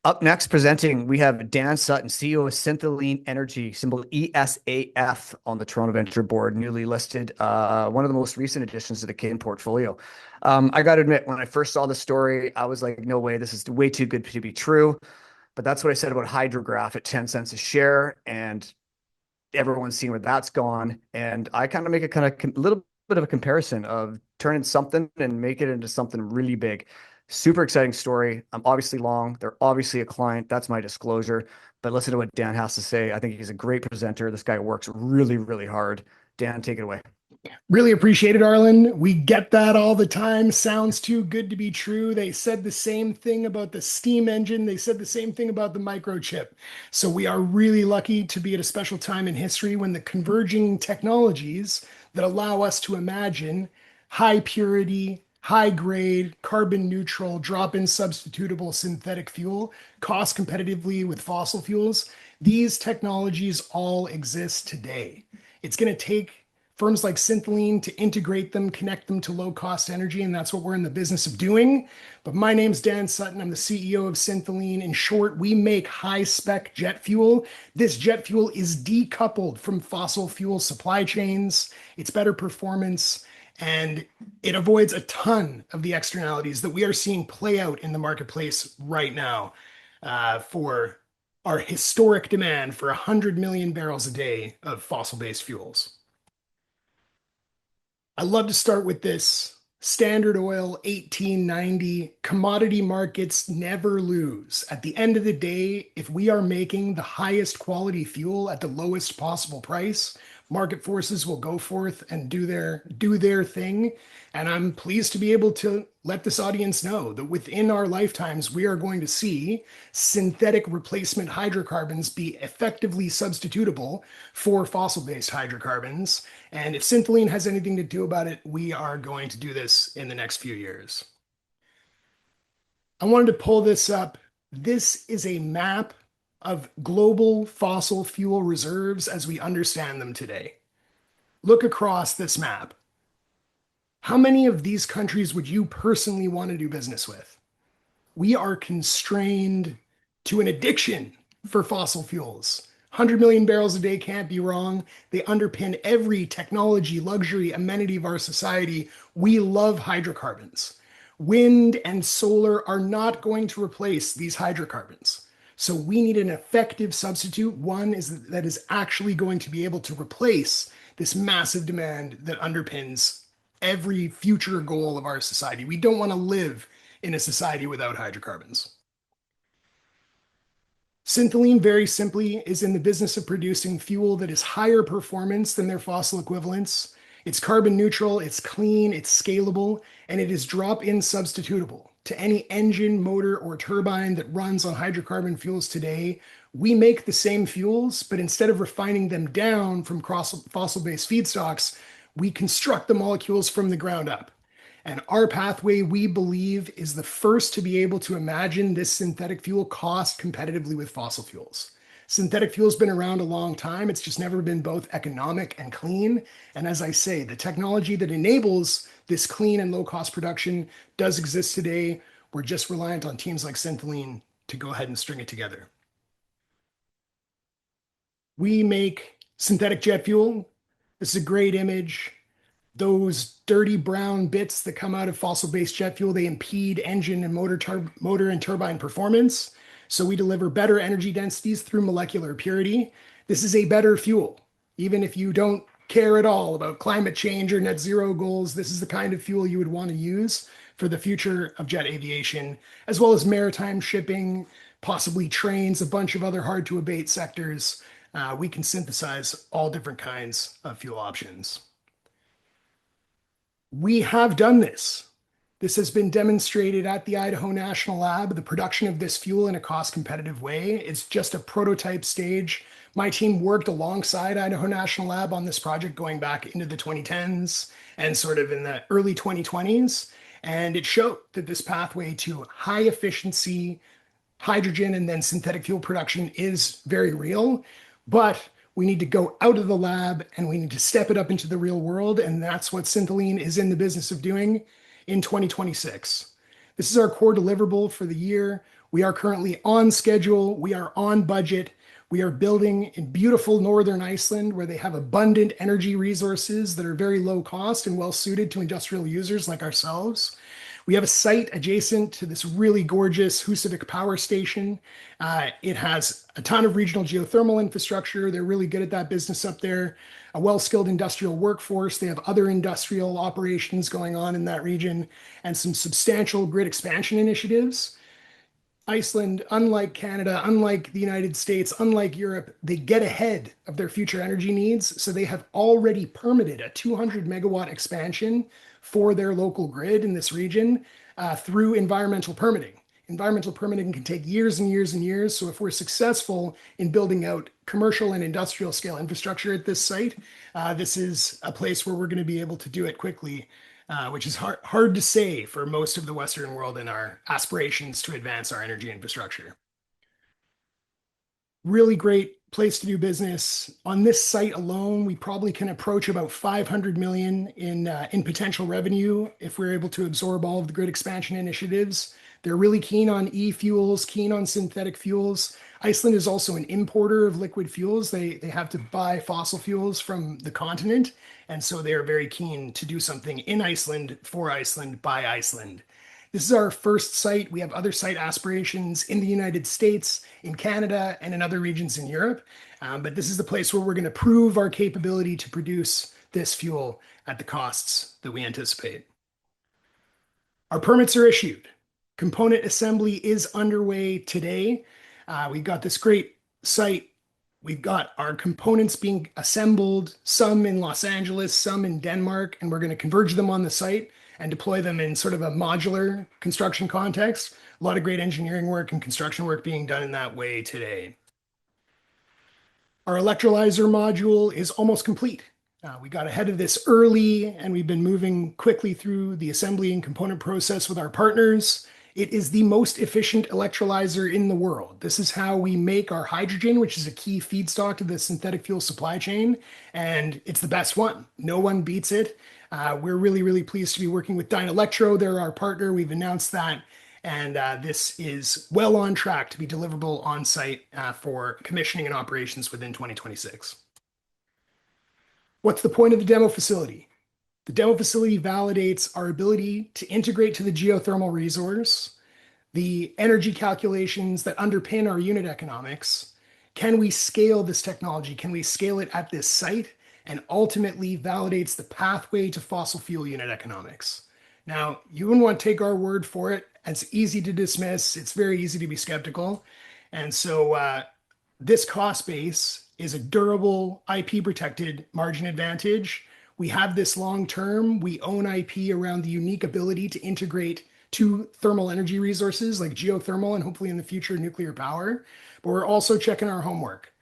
Up next, presenting, we have Dan Sutton, CEO of Syntholene Energy, symbol ESAF on the Toronto Venture Board, newly listed, one of the most recent additions to the Kin portfolio. I got to admit, when I first saw the story, I was like, no way, this is way too good to be true. But that's what I said about Hydrograph at 10 cents a share, and everyone's seen where that's gone. And I kind of make a little bit of a comparison of turning something and make it into something really big. Super exciting story. I'm obviously long. They're obviously a client. That's my disclosure. But listen to what Dan has to say. I think he's a great presenter. This guy works really, really hard. Dan, take it away. Really appreciate it, Arlen. We get that all the time. Sounds too good to be true. They said the same thing about the steam engine. They said the same thing about the microchip. So we are really lucky to be at a special time in history when the converging technologies that allow us to imagine high purity, high grade, carbon neutral, drop-in substitutable synthetic fuel cost competitively with fossil fuels. These technologies all exist today. It's going to take firms like Syntholene to integrate them, connect them to low-cost energy, and that's what we're in the business of doing. But my name's Dan Sutton. I'm the CEO of Syntholene. In short, we make high-spec jet fuel. This jet fuel is decoupled from fossil fuel supply chains. It's better performance, and it avoids a ton of the externalities that we are seeing play out in the marketplace right now for our historic demand for 100 million barrels a day of fossil-based fuels. I love to start with this. Standard oil, 1890. Commodity markets never lose. At the end of the day, if we are making the highest quality fuel at the lowest possible price, market forces will go forth and do their thing. And I'm pleased to be able to let this audience know that within our lifetimes, we are going to see synthetic replacement hydrocarbons be effectively substitutable for fossil-based hydrocarbons. And if Syntholene has anything to do about it, we are going to do this in the next few years. I wanted to pull this up. This is a map of global fossil fuel reserves as we understand them today. Look across this map. How many of these countries would you personally want to do business with? We are constrained to an addiction for fossil fuels. 100 million barrels a day can't be wrong. They underpin every technology, luxury, amenity of our society. We love hydrocarbons. Wind and solar are not going to replace these hydrocarbons. So we need an effective substitute. One that is actually going to be able to replace this massive demand that underpins every future goal of our society. We don't want to live in a society without hydrocarbons. Syntholene, very simply, is in the business of producing fuel that is higher performance than their fossil equivalents. It's carbon neutral, it's clean, it's scalable, and it is drop-in substitutable to any engine, motor, or turbine that runs on hydrocarbon fuels today. We make the same fuels, but instead of refining them down from fossil-based feedstocks, we construct the molecules from the ground up. And our pathway, we believe, is the first to be able to imagine this synthetic fuel cost competitively with fossil fuels. Synthetic fuel's been around a long time. It's just never been both economic and clean. And as I say, the technology that enables this clean and low-cost production does exist today. We're just reliant on teams like Syntholene to go ahead and string it together. We make synthetic jet fuel. This is a great image. Those dirty brown bits that come out of fossil-based jet fuel, they impede engine and motor and turbine performance. So we deliver better energy densities through molecular purity. This is a better fuel. Even if you don't care at all about climate change or net zero goals, this is the kind of fuel you would want to use for the future of jet aviation, as well as maritime shipping, possibly trains, a bunch of other hard to abate sectors. We can synthesize all different kinds of fuel options. We have done this. This has been demonstrated at the Idaho National Lab, the production of this fuel in a cost-competitive way. It's just a prototype stage. My team worked alongside Idaho National Lab on this project going back into the 2010s and sort of in the early 2020s. And it showed that this pathway to high efficiency hydrogen and then synthetic fuel production is very real. But we need to go out of the lab and we need to step it up into the real world. And that's what Syntholene is in the business of doing in 2026. This is our core deliverable for the year. We are currently on schedule. We are on budget. We are building in beautiful northern Iceland, where they have abundant energy resources that are very low cost and well suited to industrial users like ourselves. We have a site adjacent to this really gorgeous Husavik power station. It has a ton of regional geothermal infrastructure. They're really good at that business up there. A well-skilled industrial workforce. They have other industrial operations going on in that region and some substantial grid expansion initiatives. Iceland, unlike Canada, unlike the United States, unlike Europe, they get ahead of their future energy needs. So they have already permitted a 200 megawatt expansion for their local grid in this region through environmental permitting. Environmental permitting can take years and years and years. So if we're successful in building out commercial and industrial scale infrastructure at this site, this is a place where we're going to be able to do it quickly, which is hard to say for most of the Western world in our aspirations to advance our energy infrastructure. Really great place to do business. On this site alone, we probably can approach about 500 million in potential revenue if we're able to absorb all of the grid expansion initiatives. They're really keen on e-fuels, keen on synthetic fuels. Iceland is also an importer of liquid fuels. They have to buy fossil fuels from the continent, and so they are very keen to do something in Iceland, for Iceland, by Iceland. This is our first site. We have other site aspirations in the United States, in Canada, and in other regions in Europe. But this is the place where we're going to prove our capability to produce this fuel at the costs that we anticipate. Our permits are issued. Component assembly is underway today. We've got this great site. We've got our components being assembled, some in Los Angeles, some in Denmark, and we're going to converge them on the site and deploy them in sort of a modular construction context. A lot of great engineering work and construction work being done in that way today. Our electrolyzer module is almost complete. We got ahead of this early, and we've been moving quickly through the assembly and component process with our partners. It is the most efficient electrolyzer in the world. This is how we make our hydrogen, which is a key feedstock to the synthetic fuel supply chain, and it's the best one. No one beats it. We're really, really pleased to be working with Dynelectro. They're our partner. We've announced that, and this is well on track to be deliverable on site for commissioning and operations within 2026. What's the point of the demo facility? The demo facility validates our ability to integrate to the geothermal resource, the energy calculations that underpin our unit economics. Can we scale this technology? Can we scale it at this site? And ultimately validates the pathway to fossil fuel unit economics. Now, you wouldn't want to take our word for it. It's easy to dismiss. It's very easy to be skeptical. And so this cost base is a durable IP protected margin advantage. We have this long term. We own IP around the unique ability to integrate to thermal energy resources like geothermal and hopefully in the future nuclear power. But we're also checking our homework.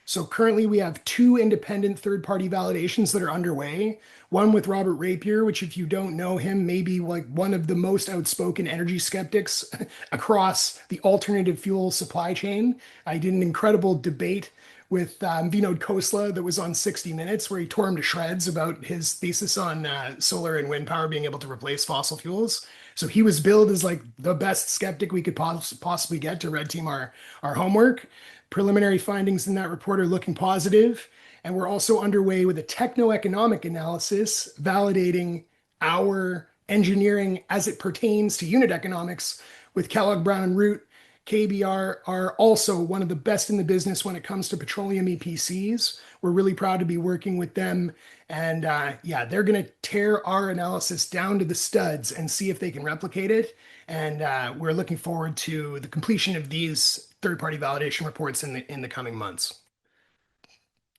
So currently we have 2 independent third-party validations that are underway. One with Robert Rapier, which if you don't know him, may be like one of the most outspoken energy skeptics across the alternative fuel supply chain. I did an incredible debate with Vinod Khosla that was on 60 Minutes, where he tore him to shreds about his thesis on solar and wind power being able to replace fossil fuels. So he was billed as like the best skeptic we could possibly get to red team our homework. Preliminary findings in that report are looking positive, and we're also underway with a techno-economic analysis validating our engineering as it pertains to unit economics with Kellogg Brown and Root. KBR are also one of the best in the business when it comes to petroleum EPCs. We're really proud to be working with them. And yeah, they're going to tear our analysis down to the studs and see if they can replicate it. And we're looking forward to the completion of these third-party validation reports in the coming months.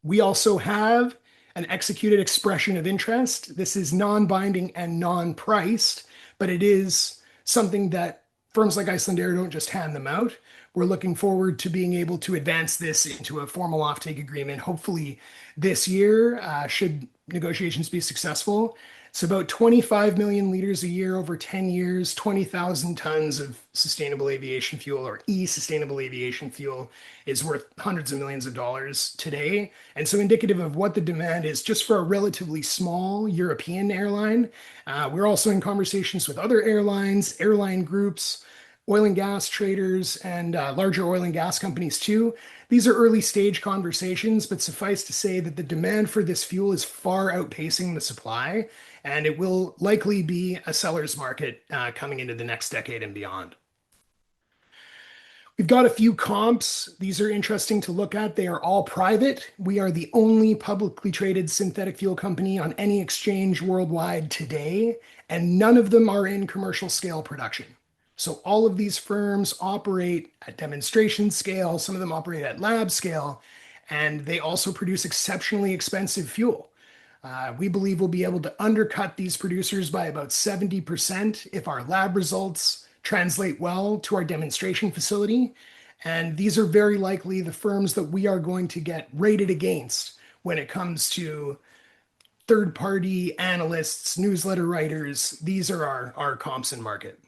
We also have an executed expression of interest. This is non-binding and non-priced, but it is something that firms like Icelandair don't just hand them out. We're looking forward to being able to advance this into a formal offtake agreement, hopefully this year, should negotiations be successful. It's about 25 million liters a year over 10 years, 20,000 tons of sustainable aviation fuel, or sustainable aviation fuel, is worth hundreds of millions of dollars today. And so indicative of what the demand is just for a relatively small European airline. We're also in conversations with other airlines, airline groups, oil and gas traders and larger oil and gas companies too. These are early stage conversations, but suffice to say that the demand for this fuel is far outpacing the supply, and it will likely be a seller's market coming into the next decade and beyond. We've got a few comps. These are interesting to look at. They are all private. We are the only publicly traded synthetic fuel company on any exchange worldwide today, and none of them are in commercial scale production. So all of these firms operate at demonstration scale. Some of them operate at lab scale, and they also produce exceptionally expensive fuel. We believe we'll be able to undercut these producers by about 70% if our lab results translate well to our demonstration facility. And these are very likely the firms that we are going to get rated against when it comes to third-party analysts, newsletter writers. These are our comps in market.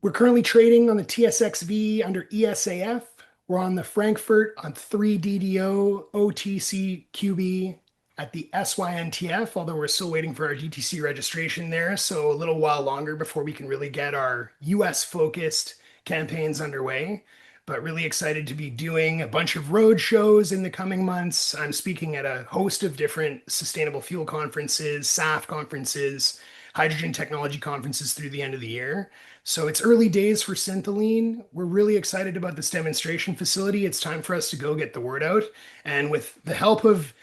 We're currently trading on the TSXV under ESAF. We're on the Frankfurt on 3DDO, OTCQB at the SYNTF, although we're still waiting for our GTC registration there. So a little while longer before we can really get our US focused campaigns underway. But really excited to be doing a bunch of road shows in the coming months. I'm speaking at a host of different sustainable fuel conferences, SAF conferences, hydrogen technology conferences through the end of the year. So it's early days for Syntholene. We're really excited about this demonstration facility. It's time for us to go get the word out. And with the help of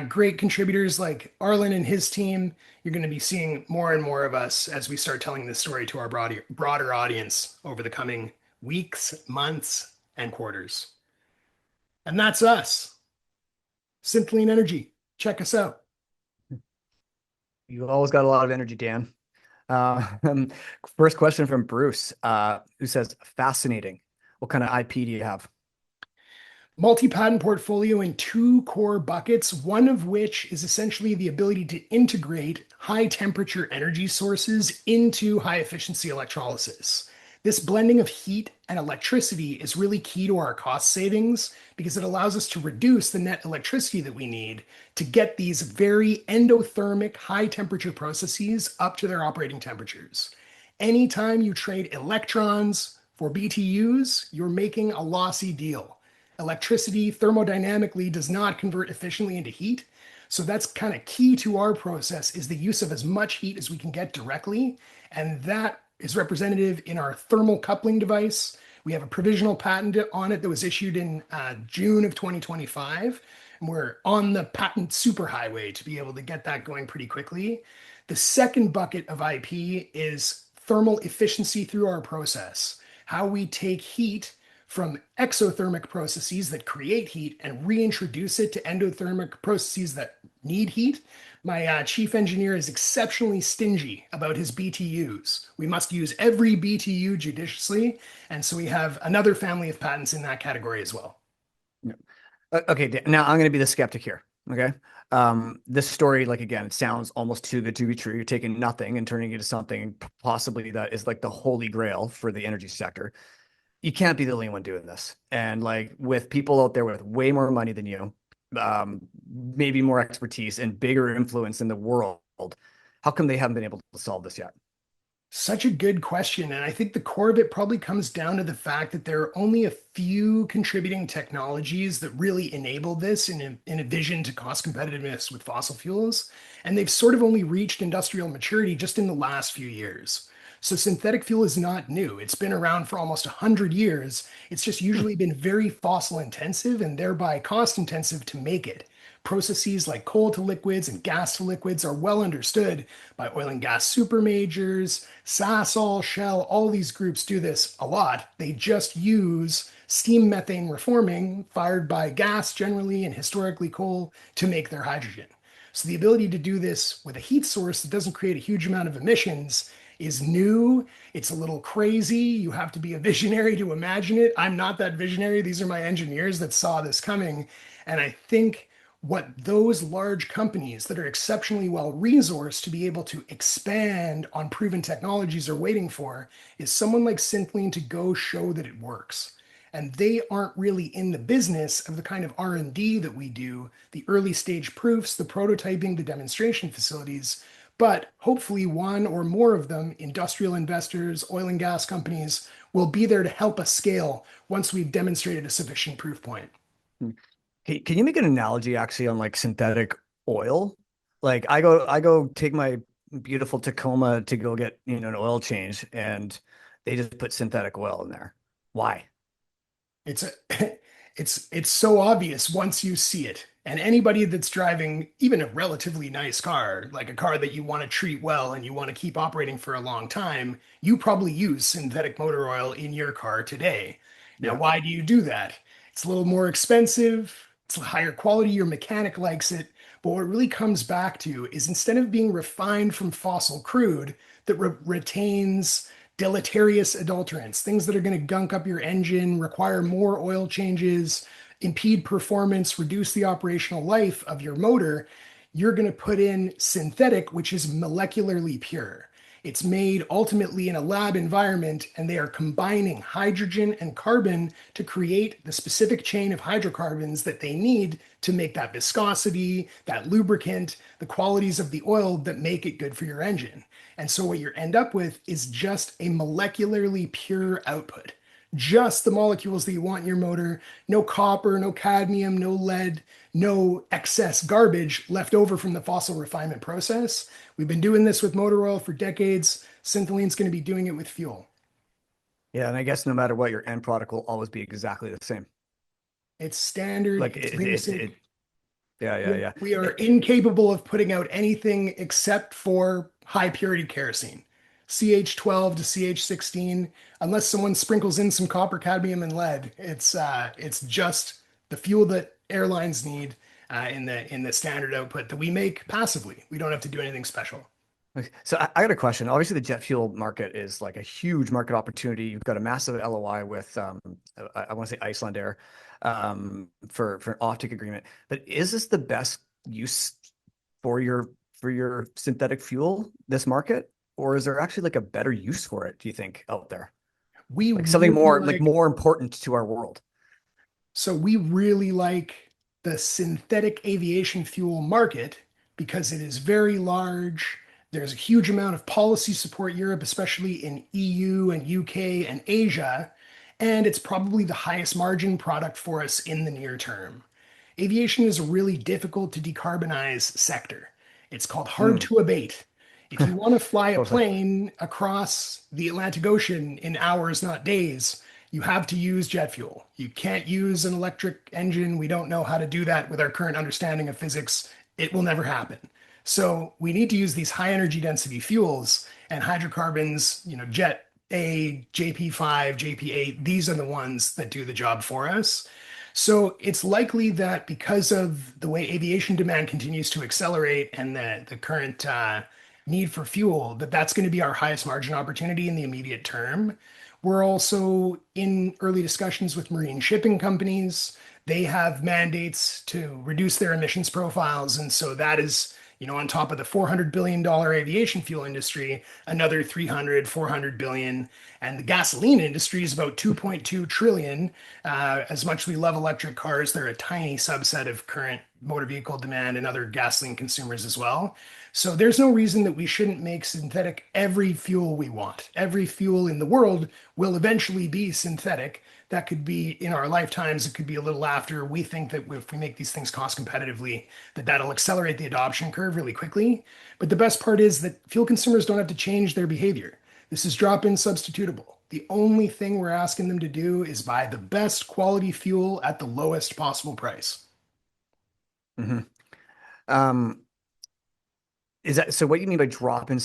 great contributors like Arlen and his team, you're going to be seeing more and more of us as we start telling this story to our broader audience over the coming weeks, months, and quarters. And that's us. Syntholene Energy. Check us out. You've always got a lot of energy, Dan. First question from Bruce, who says, fascinating. What kind of IP do you have? Multi-patent portfolio in two core buckets, one of which is essentially the ability to integrate high temperature energy sources into high efficiency electrolysis. This blending of heat and electricity is really key to our cost savings because it allows us to reduce the net electricity that we need to get these very endothermic high temperature processes up to their operating temperatures. Anytime you trade electrons for BTUs, you're making a lossy deal. Electricity thermodynamically does not convert efficiently into heat. So that's kind of key to our process, is the use of as much heat as we can get directly. And that is representative in our thermal coupling device. We have a provisional patent on it that was issued in June of 2025. And we're on the patent superhighway to be able to get that going pretty quickly. The second bucket of IP is thermal efficiency through our process. How we take heat from exothermic processes that create heat and reintroduce it to endothermic processes that need heat. My chief engineer is exceptionally stingy about his BTUs. We must use every BTU judiciously. And so we have another family of patents in that category as well. Okay, now I'm going to be the skeptic here. Okay. This story, like, again, it sounds almost too good to be true. You're taking nothing and turning it into something possibly that is like the holy grail for the energy sector. You can't be the only one doing this. And like, with people out there with way more money than you, maybe more expertise and bigger influence in the world, how come they haven't been able to solve this yet? Such a good question. And I think the core of it probably comes down to the fact that there are only a few contributing technologies that really enable this in a vision to cost competitiveness with fossil fuels. And they've sort of only reached industrial maturity just in the last few years. So synthetic fuel is not new. It's been around for almost 100 years. It's just usually been very fossil intensive and thereby cost intensive to make it. Processes like coal to liquids and gas to liquids are well understood by oil and gas super majors, Sasol, Shell, all these groups do this a lot. They just use steam methane reforming fired by gas generally and historically coal to make their hydrogen. So the ability to do this with a heat source that doesn't create a huge amount of emissions is new. It's a little crazy. You have to be a visionary to imagine it. I'm not that visionary. These are my engineers that saw this coming. And I think what those large companies that are exceptionally well resourced to be able to expand on proven technologies are waiting for is someone like Syntholene to go show that it works. And they aren't really in the business of the kind of R&D that we do, the early stage proofs, the prototyping, the demonstration facilities, But hopefully, one or more of them, industrial investors, oil and gas companies, will be there to help us scale once we've demonstrated a sufficient proof point. Can you make an analogy actually on like synthetic oil? Like I go take my beautiful Tacoma to go get, an oil change and they just put synthetic oil in there. Why? It's a it's so obvious once you see it. And anybody that's driving even a relatively nice car, like a car that you want to treat well and you want to keep operating for a long time, you probably use synthetic motor oil in your car today. Now, Yeah. why do you do that? It's a little more expensive, it's a higher quality, your mechanic likes it. But what it really comes back to is instead of being refined from fossil crude that retains deleterious adulterants, things that are going to gunk up your engine, require more oil changes, impede performance, reduce the operational life of your motor, you're going to put in synthetic, which is molecularly pure. It's made ultimately in a lab environment, and they are combining hydrogen and carbon to create the specific chain of hydrocarbons that they need to make that viscosity, that lubricant, the qualities of the oil that make it good for your engine. And so what you end up with is just a molecularly pure output. Just the molecules that you want in your motor, no copper, no cadmium, no lead, no excess garbage left over from the fossil refinement process. We've been doing this with motor oil for decades. Syntholene's going to be doing it with fuel. Yeah, and I guess no matter what, your end product will always be exactly the same. It's standard, Like it's it basic. yeah, yeah, yeah. We are incapable of putting out anything except for high purity kerosene. CH12 to CH16, unless someone sprinkles in some copper, cadmium, and lead, it's just the fuel that airlines need in the standard output that we make passively. We don't have to do anything special. Okay. So I got a question. Obviously, the jet fuel market is like a huge market opportunity. You've got a massive LOI with I want to say Iceland Air for an offtake agreement. But is this the best use for your synthetic fuel, this market? Or is there actually like a better use for it, do you think, out there? We Like something really more like like more important to our world. So we really like the synthetic aviation fuel market because it is very large. There's a huge amount of policy support Europe, especially in EU and UK and Asia, and it's probably the highest margin product for us in the near term. Aviation is a really difficult to decarbonize sector. It's called hard Mm, to abate. If you want to fly a totally. plane across the Atlantic Ocean in hours, not days, you have to use jet fuel. You can't use an electric engine. We don't know how to do that with our current understanding of physics. It will never happen. So we need to use these high energy density fuels and hydrocarbons, Jet A, JP5, JP8, these are the ones that do the job for us. So it's likely that because of the way aviation demand continues to accelerate and the current need for fuel, that's going to be our highest margin opportunity in the immediate term. We're also in early discussions with marine shipping companies. They have mandates to reduce their emissions profiles. And so that is, on top of the $400 billion aviation fuel industry, another 300, 400 billion. And the gasoline industry is about 2.2 trillion. As much as we love electric cars, they're a tiny subset of current motor vehicle demand and other gasoline consumers as well. So there's no reason that we shouldn't make synthetic every fuel we want. Every fuel in the world will eventually be synthetic. That could be in our lifetimes. It could be a little after. We think that if we make these things cost competitively, that'll accelerate the adoption curve really quickly. But the best part is that fuel consumers don't have to change their behavior. This is drop-in substitutable. The only thing we're asking them to do is buy the best quality fuel at the lowest possible price. Hmm. Um, Is that so? What you mean by drop-in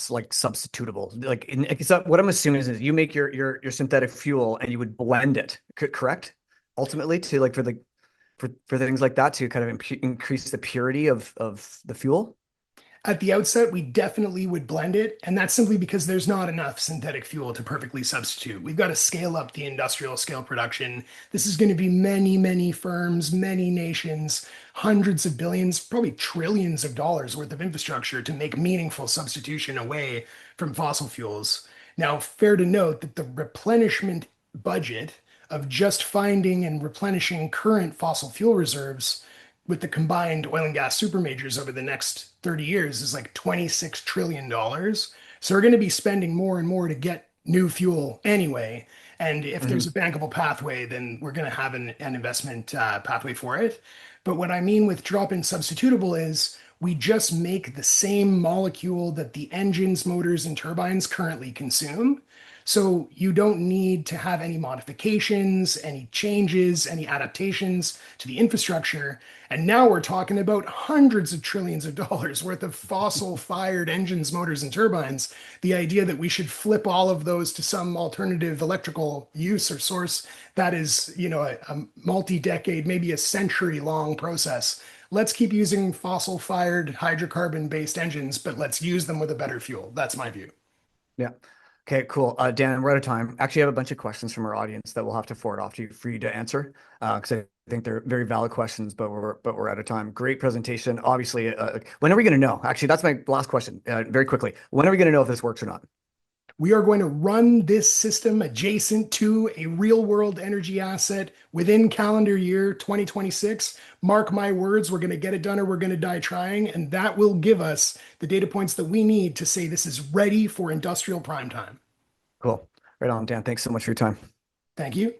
like substitutable? Like, is that what I'm assuming is you make your synthetic fuel and you would blend it, correct? Ultimately, to like for things like that to kind of increase the purity of the fuel. At the outset, we definitely would blend it, and that's simply because there's not enough synthetic fuel to perfectly substitute. We've got to scale up the industrial scale production. This is going to be many, many firms, many nations, hundreds of billions, probably trillions of dollars worth of infrastructure to make meaningful substitution away from fossil fuels. Now, fair to note that the replenishment budget of just finding and replenishing current fossil fuel reserves with the combined oil and gas super majors over the next 30 years is like $26 trillion. So we're going to be spending more and more to get new fuel anyway. And if there's a bankable pathway, then we're going to have an investment pathway for it. But what I mean with drop-in substitutable is we just make the same molecule that the engines, motors, and turbines currently consume. So you don't need to have any modifications, any changes, any adaptations to the infrastructure. And now we're talking about hundreds of trillions of dollars worth of fossil-fired engines, motors, and turbines. The idea that we should flip all of those to some alternative electrical use or source that is, a multi-decade, maybe a century-long process. Let's keep using fossil-fired hydrocarbon-based engines, but let's use them with a better fuel. That's my view. Yeah. Okay, cool. Dan, we're out of time. Actually, I have a bunch of questions from our audience that we'll have to forward off to you for you to answer, because I think they're very valid questions, but we're out of time. Great presentation. Obviously, when are we going to know? Actually, that's my last question. Very quickly, when are we going to know if this works or not? We are going to run this system adjacent to a real world energy asset within calendar year 2026. Mark my words, we're going to get it done or we're going to die trying. And that will give us the data points that we need to say this is ready for industrial prime time. Cool. Right on, Dan. Thanks so much for your time. Thank you.